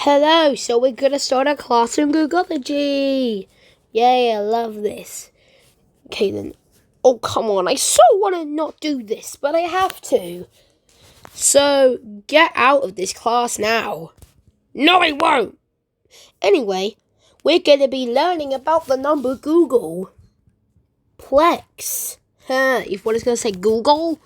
Hello, so we're gonna start a class in Googology. Yay, I love this. Okay then. Oh, come on, I so wanna not do this, but I have to. So, get out of this class now. No, I won't. Anyway, we're gonna be learning about the number Google. Plex. If what is gonna say Google?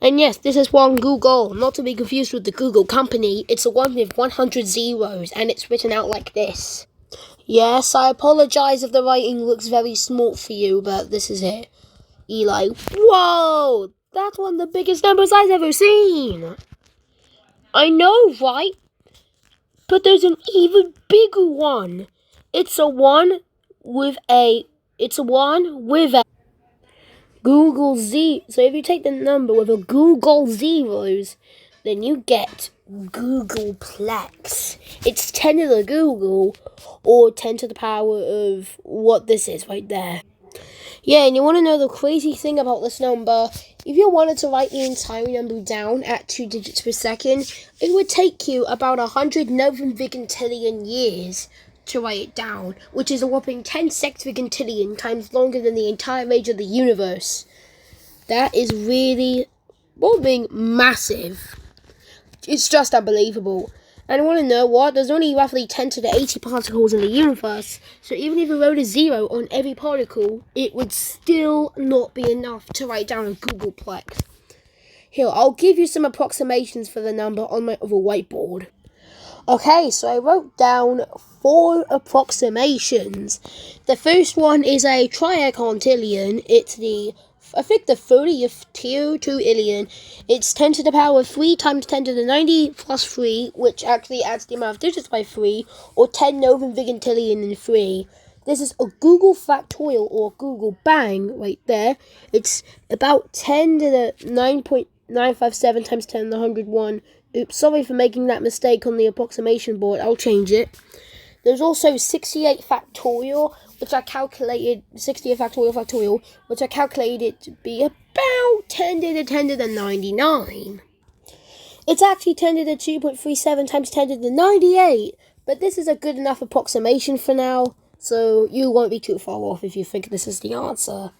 And yes, this is one Google, not to be confused with the Google company. It's a one with 100 zeros, and it's written out like this. Yes, I apologize if the writing looks very small for you, but this is it. Eli, whoa! That's one of the biggest numbers I've ever seen! I know, right? But there's an even bigger one. It's a one with a Google Z. So if you take the number with a Google zeros, then you get Googleplex. It's 10 to the Google, or 10 to the power of what this is right there. Yeah, and you want to know the crazy thing about this number? If you wanted to write the entire number down at 2 digits per second, it would take you about 100 novenvigintillion years to write it down, which is a whopping 10 sexvigintillion times longer than the entire age of the universe. That is really, being massive. It's just unbelievable. And I want to know what? There's only roughly 10 to the 80 particles in the universe, so even if you wrote a zero on every particle, it would still not be enough to write down a Googleplex. Here, I'll give you some approximations for the number on my other whiteboard. Okay, so I wrote down 4 approximations. The first one is a triaquintillion. It's the 30th tier to illion. It's 10 to the power of 3 times 10 to the 90 plus 3, which actually adds the amount of digits by 3, or 10 novenvigintillion in 3. This is a Google factorial, or Google bang, right there. It's about 10 to the 9.957 times 10 to the 101. Oops, sorry for making that mistake on the approximation board. I'll change it. There's also 68 factorial, which I calculated, 68 factorial, which I calculated to be about 10 to the 10 to the 99. It's actually 10 to the 2.37 times 10 to the 98, but this is a good enough approximation for now, so you won't be too far off if you think this is the answer.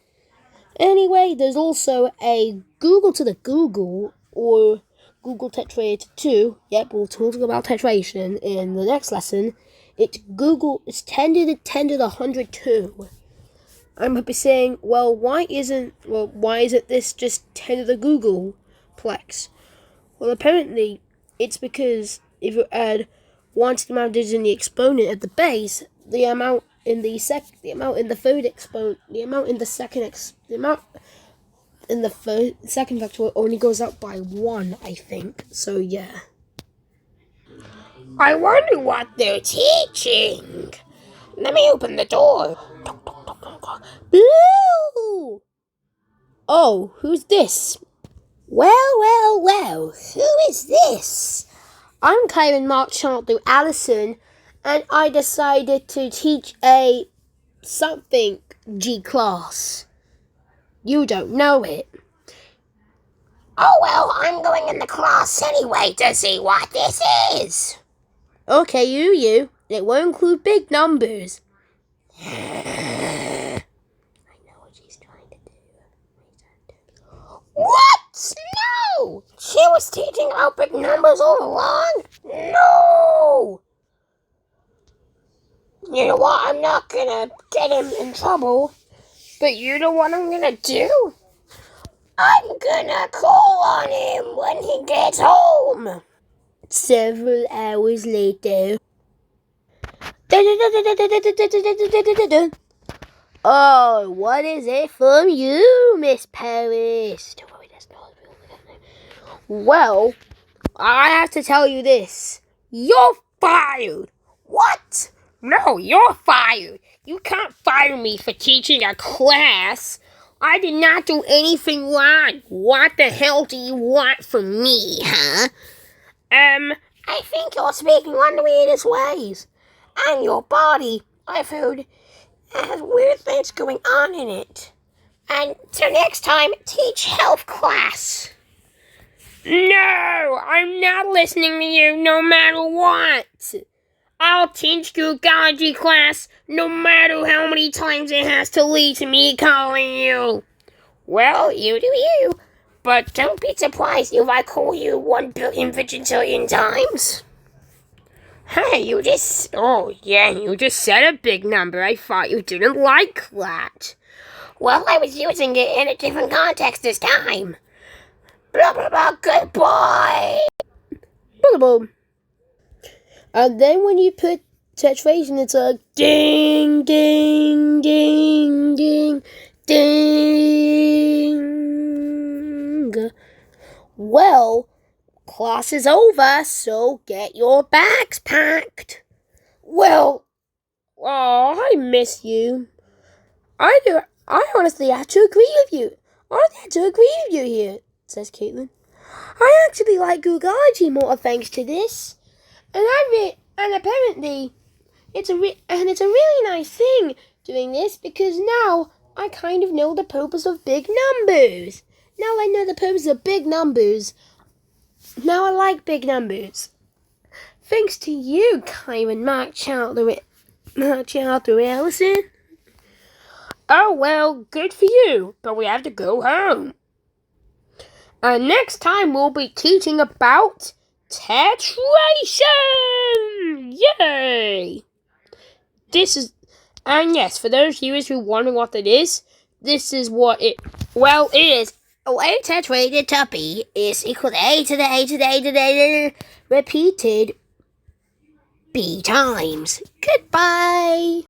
Anyway, there's also a Google to the Google, or Google tetrad 2. Yep, we'll talk about tetration in the next lesson. It's 10 to the 10 to the 102. I might be saying, why isn't this just 10 to the Googleplex? Well, apparently, it's because if you add 1 to the amount of digits in the exponent at the base, the amount in the second factorial only goes up by 1, I think. So, yeah. I wonder what they're teaching. Let me open the door. Blue! Oh, who's this? Well, who is this? I'm Kyron Mark Channel through Allison, and I decided to teach a something G class. You don't know it. Oh, well, I'm going in the class anyway to see what this is. Okay, you. It won't include big numbers. I know what she's trying to do. What? No! She was teaching about big numbers all along? No! You know what? I'm not gonna get him in trouble. But you know what I'm gonna do? I'm gonna call on him when he gets home. Several hours later. Oh, what is it from you, Miss Paris? Don't worry, that's not real. Well, I have to tell you this. You're fired. What? No, you're fired. You can't fire me for teaching a class. I did not do anything wrong. What the hell do you want from me, huh? I think you're speaking one of the weirdest ways. And your body, I've heard, has weird things going on in it. And so next time, teach health class. No, I'm not listening to you no matter what. I'll teach Googology class no matter how many times it has to lead to me calling you. Well, you do you. But don't be surprised if I call you 1 billion vigillion times. Hey, you just said a big number. I thought you didn't like that. Well, I was using it in a different context this time. Blah, blah, blah, goodbye. Blah, blah. And then when you put saturation, it's a ding, ding, ding, ding, ding. Well, class is over, so get your bags packed. Well, I miss you. I honestly have to agree with you. Here, says Caitlin. I actually like Googology more thanks to this. And apparently it's a really nice thing doing this because now I kind of know the purpose of big numbers. Now I know the purpose of big numbers. Now I like big numbers. Thanks to you, Kyron, Mark Allison. Oh, well, good for you, but we have to go home. And next time we'll be teaching about tetration! Yay! And yes, for those viewers who wondering what it is, this is what it is. A tetrated to B is equal to A to the A to the A to the A repeated B times. Goodbye!